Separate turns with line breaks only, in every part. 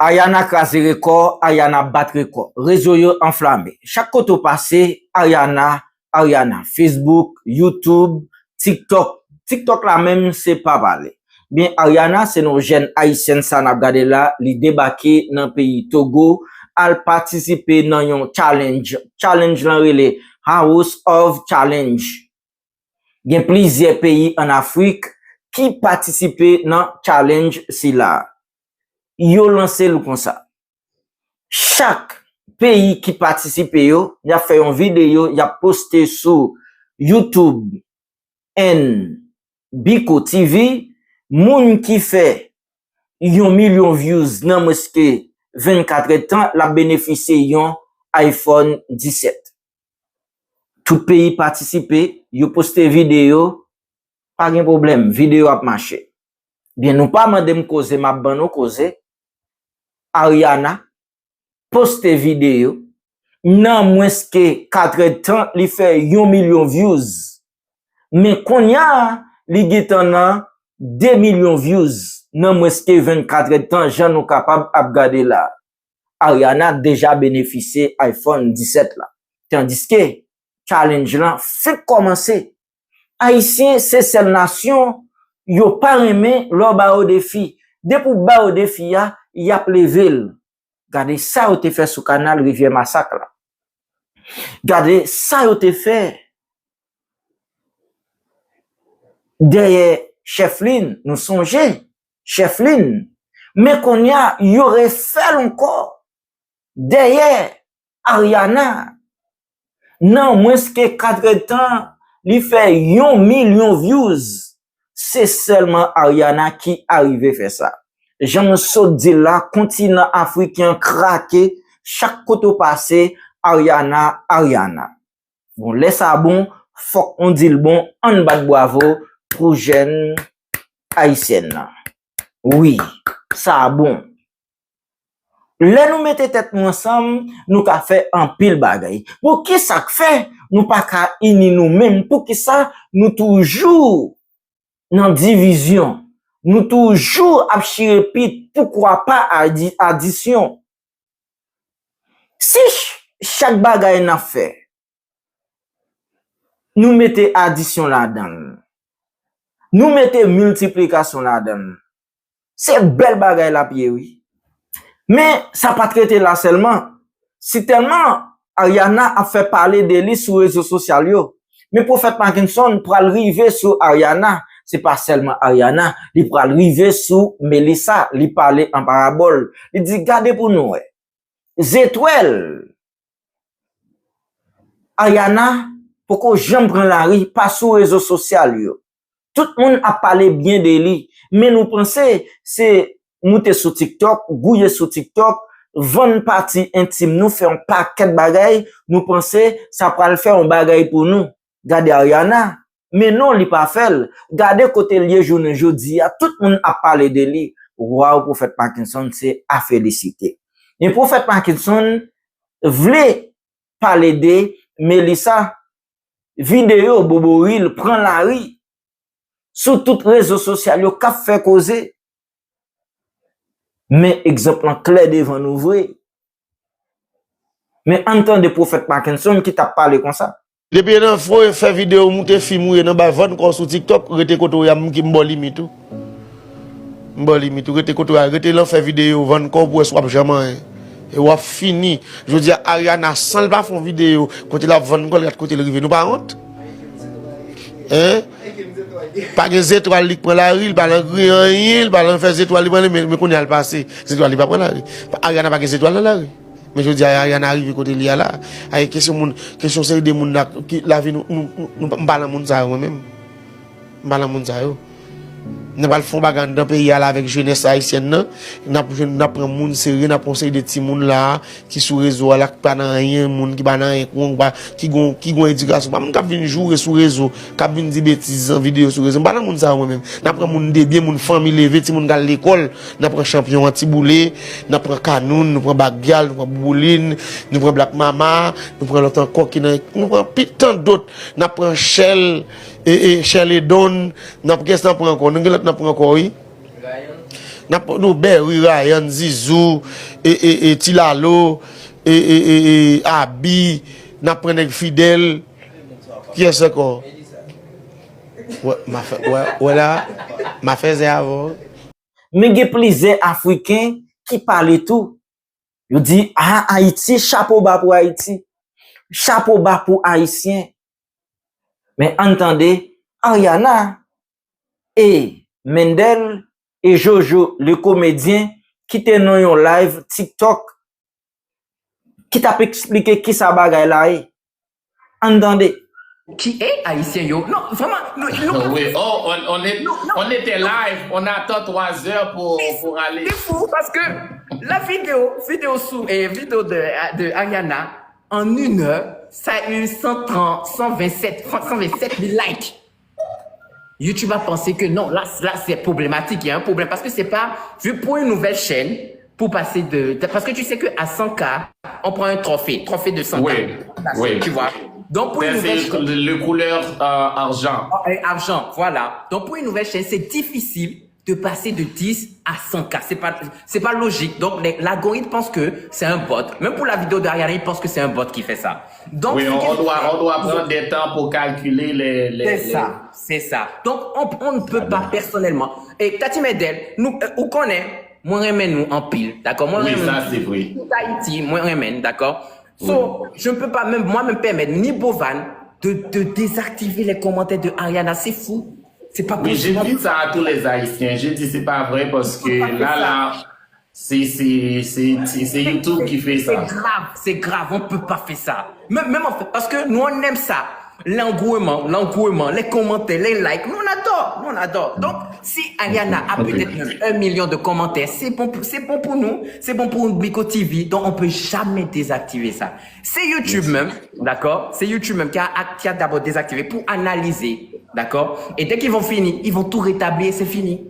Ariana crase record, Ariana bat record. Réseau yo enflammé. Chaque côté passé, Ariana, Facebook, YouTube, TikTok. TikTok là même, c'est pas parler. Bien, Ariana, c'est nos jeunes haïtiennes, ça n'a regardé là, li débarqué dans le pays Togo, al participer dans un challenge. Challenge là, relé House of Challenge. Il y a plusieurs pays en Afrique qui participent dans challenge si là. Yo lancé le comme ça. Chaque pays qui participe yo, y a fait une vidéo, y a posté sur YouTube and Biko TV, moun qui fait 1 million views dans mosquée 24 temps, la bénéficié yon iPhone 17. Tout pays participé, yo posté vidéo, pas de problème, vidéo a marché. Bien, nous pas mandem cause, ma ban cause. Ariana poste vidéo nan moins que 4 temps li fait 1 million views mais konya li getan nan 2 millions views nan moins que 24 temps j'en nou capable à regarder là. Ariana déjà bénéficié iPhone 17 là, tandis que challenge là fait commencer. Haïtien c'est seule nation yo pas aimé leur ba au défi. Depuis ba au défi y a plevel. Gardez ça ou te fait sous canal Rivière Massacre là. Gardez ça ou te fait derrière Cheflin, nous songez Cheflin, mais qu'on y aurait fait encore derrière Ariana. Non, moins que 4 temps, il fait 1 million views. C'est seulement Ariana qui arrive faire ça. J'aime ça dire là, continent africain craqué, chaque côté passé, Ariana. Bon, laisse ça bon, faut qu'on dit le bon, on bat bravo pour jeune haïtienne. Oui, ça bon. Là, nous mettons tête ensemble, nous ka fait un pile bagay. Pour qui ça fait? Nous pas ka uni nous-mêmes. Pour qui ça? Nous toujours dans division. Nous toujours à chirepit, pourquoi pas addition. Si chaque bagay n'a fait, nous mettons addition là-dedans. Nous mettons multiplication là-dedans. C'est belle bagay la pied, oui. Mais ça pas traité là seulement. Si tellement Ariana a fait parler de lui sur les réseaux sociaux, mais prophète Parkinson pour arriver sur Ariana, c'est pas seulement Ariana, il pour arriver sur Melissa, il parler en parabole. Il dit gardez pour nous. Étoiles. Ariana, pourquoi j'aime prendre la rue pas sur les réseaux sociaux. Tout le monde a parlé bien de lui, mais nous pensons c'est monter sur TikTok, gouiller sur TikTok, vendre partie intime, nous faire un paquet de bagailles, nous pensons ça va le faire un bagaille pour nous. Gardez Ariana. Mais non, il pas fait. Gardez côté lié journée jeudi, tout le monde a parlé de lui. Wow, prophète Parkinson, c'est à féliciter. Et prophète Parkinson voulait parler de Melissa, vidéo, Boboril, prend la rue, sur toutes les réseaux sociaux, qu'a fait causer. Mais exemple clair devant nous, vrai. Mais entendez prophète Parkinson qui t'a parlé comme ça.
Depuis un faut faire vidéo monter film dans ba vendre encore sur TikTok rete koto ya qui m'bo limite tout. M'bo limite rete koto rete là faire vidéo vendre encore pour swap jamais et ou fini. Je dis Ariana sans pas font vidéo côté la vendre encore côté le rive nous pas honte. Hein? Pas des étoiles qui prend la rue, pas rien, pas faire étoiles mais qu'on y a le passé. Étoiles pas prendre la rue. Ariana pas des étoiles dans la rue. Mais je dis Ariana arrive côté lié là avec question c'est des monde qui la vie nous pas dans monde ça même pas dans monde ça yo n'a pas le fond bagarre dans pays là avec jeunesse haïtienne n'a prend monde sérieux n'a conseil des petits monde là qui sur réseau là pas dans rien monde qui pas dans rien qui gon éducation pas monde qui vinn jouer sur réseau qui vinn dire bêtises en vidéo sur réseau pas dans monde ça même n'a prend monde de bien monde famille levé petit monde dans l'école n'a prend champion anti-boulé n'a prend canoun nous prend bagal nous prend bouline nous prend black mama nous prend l'autre encore qui nous prend tant d'autres n'a prend shell et Shell et Don n'a pas qu'est-ce qu'on prend encore nous n'a prend encore oui Nous, Berry, Ryan, Zizou, et Tilalo, et Abi, n'a pris fidèle. Qui est ce encore? Ouais, voilà, ma fait avant.
Mais il y a plusieurs Africains qui parlent tout. Ils disent, ah, Haïti, chapeau bas pour Haïti. Chapeau bas pour Haïtien. Mais entendez, Ariana et Mendel et Jojo, le comédien, qui étaient dans un live TikTok, qui t'a expliqué qui ça bagaille là. Entendez.
Qui est haïtien, yo? Non, vraiment,
Oui, oh, on était live, on attend 3 heures pour aller.
c'est fou parce que la vidéo de Ariana, en 1 heure, ça a eu 127 000 likes. YouTube a pensé que non, là c'est problématique, il y a un problème parce que c'est pas vu pour une nouvelle chaîne pour passer parce que tu sais que à 100K, on prend un trophée de 100K.
Oui.
Tu vois. Donc pour une nouvelle chaîne,
le couleur argent.
Argent, voilà. Donc pour une nouvelle chaîne, c'est difficile de passer de 10 à 100K. C'est pas logique. Donc l'algorithme pense que c'est un bot. Même pour la vidéo d'Ariana, il pense que c'est un bot qui fait ça. Donc
oui, on doit prendre des temps pour calculer les...
C'est ça. Donc on ne peut pas personnellement. Et Tati Medel, nous on connaît, moi remène nous en pile, d'accord?
Oui, ça c'est vrai.
Haïti, moi remène, d'accord? So, je ne peux pas même moi me permettre ni Bovan de désactiver les commentaires de Ariana, c'est fou. C'est pas possible.
Oui, j'ai dit ça à tous les Haïtiens. J'ai dit c'est pas vrai parce que là, c'est YouTube qui fait ça.
C'est grave, on peut pas faire ça. Même en fait, parce que nous on aime ça. L'engouement, les commentaires, les likes, nous on adore. Donc, si Ariana a peut-être même 1 million de commentaires, c'est bon pour nous, c'est bon pour Blico TV, donc on peut jamais désactiver ça. C'est YouTube même, d'accord? C'est YouTube même qui a d'abord désactivé pour analyser, d'accord? Et dès qu'ils vont finir, ils vont tout rétablir, c'est fini.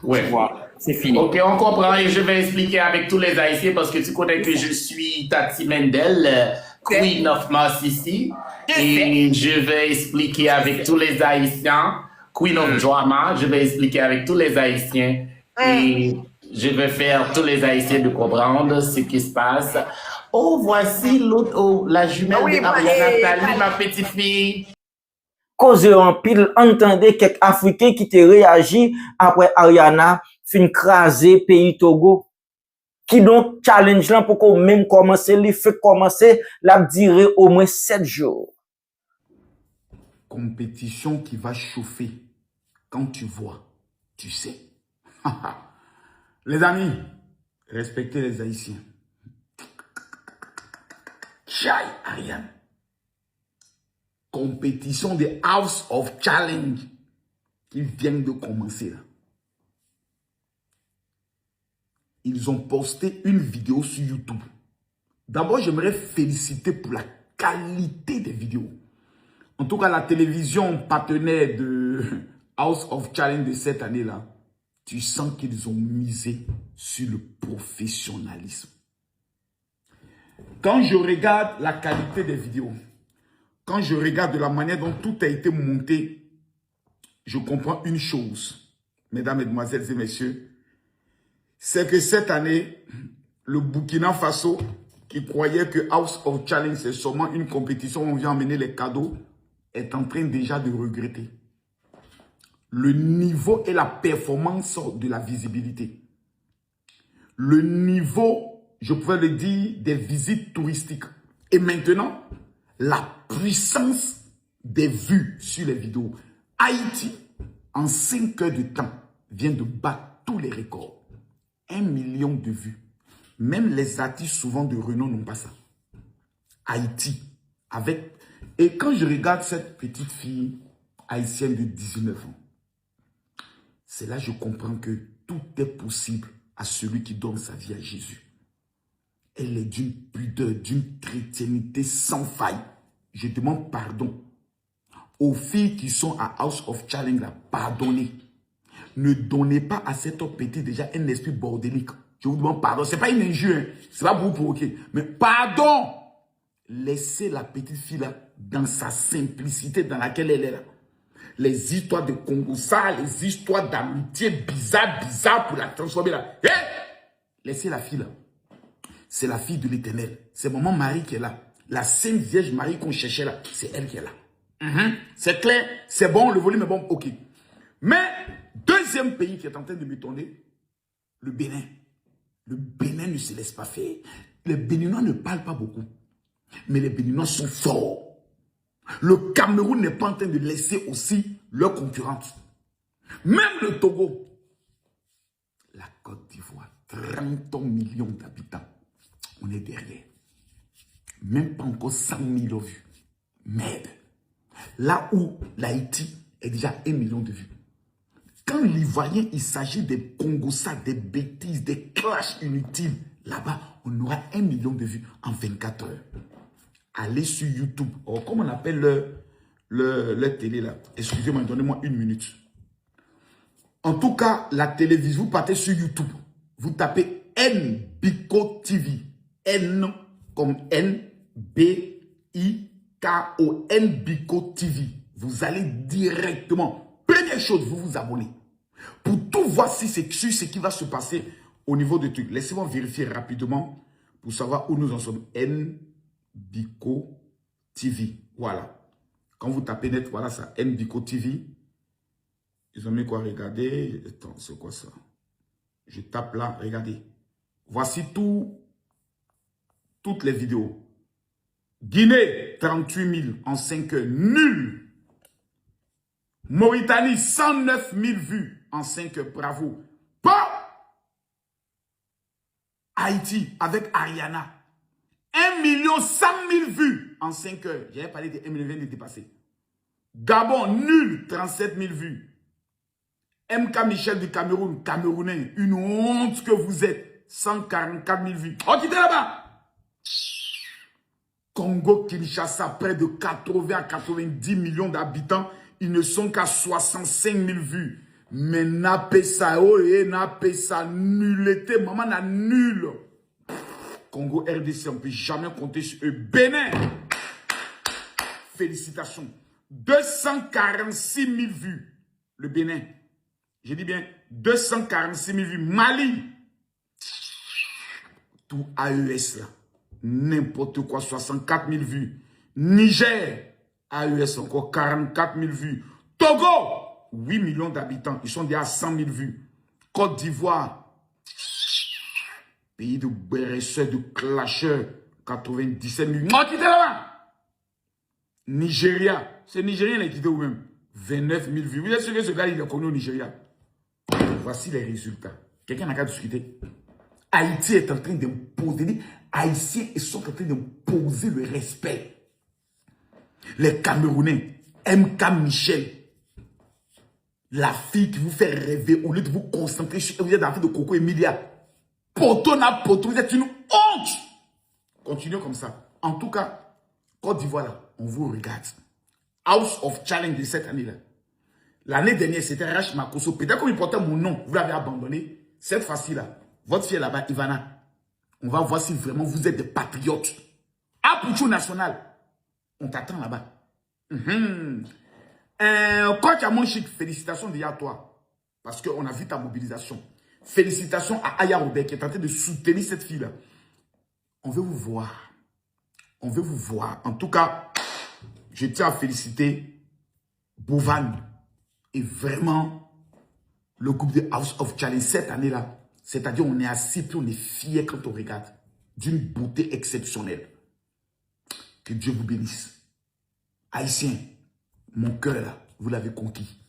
Ouais.
C'est fini.
Ok, on comprend et je vais expliquer avec tous les Haïtiens parce que tu connais que je suis Tati Mendel, Queen of Massissi. Et je vais expliquer avec tous les Haïtiens, Queen of Drama, je vais expliquer avec tous les Haïtiens et je vais faire tous les Haïtiens de comprendre ce qui se passe. Oh, voici l'autre, la jumelle de Nathalie, ma petite fille.
Cause en pile, entendez quelques Africains qui te réagi après Ariana fin craser pays Togo. Qui donc challenge là pour qu'on même commencer, il fait commencer, la durer au moins 7 jours.
Compétition qui va chauffer. Quand tu vois, tu sais. Les amis, respectez les Haïtiens. Chai, Ariane. Compétition des House of Challenge qui viennent de commencer là. Ils ont posté une vidéo sur YouTube. D'abord, j'aimerais féliciter pour la qualité des vidéos. En tout cas, la télévision partenaire de House of Challenge de cette année-là, tu sens qu'ils ont misé sur le professionnalisme. Quand je regarde la qualité des vidéos, quand je regarde de la manière dont tout a été monté, je comprends une chose, mesdames, mesdemoiselles et messieurs, c'est que cette année, le Burkina Faso, qui croyait que House of Challenge, c'est seulement une compétition où on vient emmener les cadeaux, est en train déjà de regretter. Le niveau et la performance de la visibilité. Le niveau, je pourrais le dire, des visites touristiques. Et maintenant, la puissance des vues sur les vidéos. Haïti, en 5 heures de temps, vient de battre tous les records. 1 million de vues. Même les artistes souvent de renom n'ont pas ça. Haïti, avec... Et quand je regarde cette petite fille haïtienne de 19 ans, c'est là que je comprends que tout est possible à celui qui donne sa vie à Jésus. Elle est d'une pudeur, d'une chrétienté sans faille. Je demande pardon aux filles qui sont à House of Challenge, pardonnez. Ne donnez pas à cette petite déjà un esprit bordélique. Je vous demande pardon. Ce n'est pas une injure, hein. Ce n'est pas pour vous provoquer. Mais pardon. Laissez la petite fille là dans sa simplicité dans laquelle elle est là. Les histoires de Congo, ça, les histoires d'amitié bizarres pour la transformer là. Hé! Laissez la fille là. C'est la fille de l'Éternel. C'est maman Marie qui est là. La Sainte Vierge Marie qu'on cherchait là, c'est elle qui est là. C'est clair, c'est bon, le volume est bon, ok. Mais, deuxième pays qui est en train de me tourner, le Bénin. Le Bénin ne se laisse pas faire. Les Béninois ne parlent pas beaucoup. Mais les Béninois sont forts. Le Cameroun n'est pas en train de laisser aussi leurs concurrentes. Même le Togo. La Côte d'Ivoire, 30 millions d'habitants. On est derrière. Même pas encore 100 000 vues. Merde. Là où l'Haïti est déjà 1 million de vues. Quand l'Ivoirien, il s'agit des Congossas, des bêtises, des clashs inutiles, là-bas, on aura 1 million de vues en 24 heures. Allez sur YouTube. Oh, comment on appelle le télé là? Excusez-moi, donnez-moi 1 minute. En tout cas, la télévision, vous partez sur YouTube. Vous tapez NBICO TV. N comme N, B, I, K, O, NBICO TV. Vous allez directement. Première chose, vous vous abonnez. Pour tout voir si c'est ce qui va se passer au niveau de trucs. Laissez-moi vérifier rapidement pour savoir où nous en sommes. NBICO TV. Voilà. Quand vous tapez net, voilà ça. NBICO TV. Ils ont mis quoi? Regardez. Attends, c'est quoi ça? Je tape là. Regardez. Voici toutes les vidéos. Guinée, 38 000 en 5 heures. Nul. Mauritanie, 109 000 vues en 5 heures. Bravo. Pas. Haïti, avec Ariana. 1 100 000 vues en 5 heures. J'avais parlé de 1 million de dépasser. Gabon, nul, 37 000 vues. MK Michel du Cameroun, Camerounais, une honte que vous êtes. 144 000 vues. Oh, quittez là-bas. Congo-Kinshasa, près de 80 à 90 millions d'habitants. Ils ne sont qu'à 65 000 vues. Mais nappé ça, oh, nappé ça, nullité. Maman n'a nul. Congo RDC, on ne peut jamais compter sur eux. Bénin. Félicitations. 246 000 vues. Le Bénin. J'ai dit bien 246 000 vues. Mali. Tout AES là. N'importe quoi. 64 000 vues. Niger. AES encore 44 000 vues. Togo. 8 millions d'habitants. Ils sont déjà à 100 000 vues. Côte d'Ivoire. Pays de béresseurs, de clasheurs. 97 000 vues. Moi, quittez là-bas. Nigeria. C'est Nigérien, il est quitté ou même. 29 000 vues. Vous êtes sûr que ce gars, il est connu au Nigeria? Voici les résultats. Quelqu'un n'a qu'à discuter. Haïti est en train d'imposer. Les Haïtiens sont en train d'imposer le respect. Les Camerounais, MK Michel, la fille qui vous fait rêver au lieu de vous concentrer sur vous êtes dans la de Coco Emilia. Poto na poto, vous êtes une honte. Continuez comme ça. En tout cas, Côte d'Ivoire, là, on vous regarde. House of Challenge de cette année-là. L'année dernière, c'était Rach Makoso. Peut-être qu'on portait mon nom, vous l'avez abandonné. Cette fois-ci, là, votre fille là-bas, Ivana, on va voir si vraiment vous êtes des patriotes. Apouchou national, on t'attend là-bas. Coach Amonchik, félicitations déjà à toi. Parce qu'on a vu ta mobilisation. Félicitations à Aya Robert qui est en train de soutenir cette fille-là. On veut vous voir. On veut vous voir. En tout cas, je tiens à féliciter Bovan. Et vraiment, le groupe de House of Challenge cette année-là, c'est-à-dire on est assis puis on est fiers quand on regarde. D'une beauté exceptionnelle. Que Dieu vous bénisse. Haïtiens, mon cœur là, vous l'avez conquis.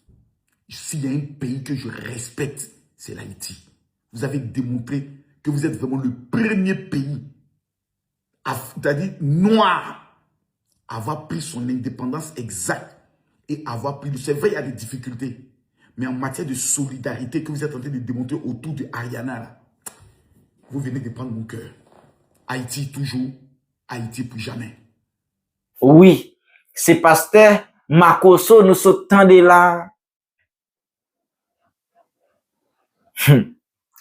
S'il y a un pays que je respecte, c'est l'Haïti. Vous avez démontré que vous êtes vraiment le premier pays, c'est-à-dire noir, à avoir pris son indépendance exacte. Et avoir pris. C'est vrai, il y a des difficultés. Mais en matière de solidarité que vous êtes en train de démontrer autour de Ariana, là, vous venez de prendre mon cœur. Haïti toujours, Haïti plus jamais.
Oui, c'est pasteur Makoso nous s'attendait là.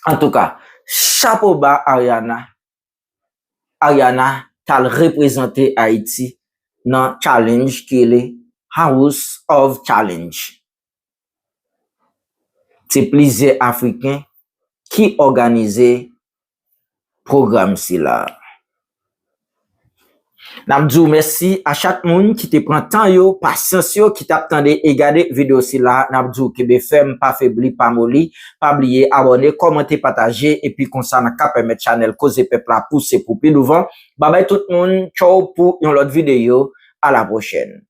En tout cas, chapeau bas Ariana. Ariana, t'as représenté Haïti dans challenge qui est House of Challenge. C'est plusieurs Africains qui organisent programme si là. N'abdou merci à chaque monde qui te prend temps yo, patience yo, qui t'attendait et regarder vidéo si là. N'abdou KBFM, pas faibli, pas molli, pas oublier, abonner, commenter, partager, et puis comme ça, n'a qu'à permettre channel cause peuple à pousser pour plus devant. Bye bye tout le monde, ciao pour une autre vidéo, à la prochaine.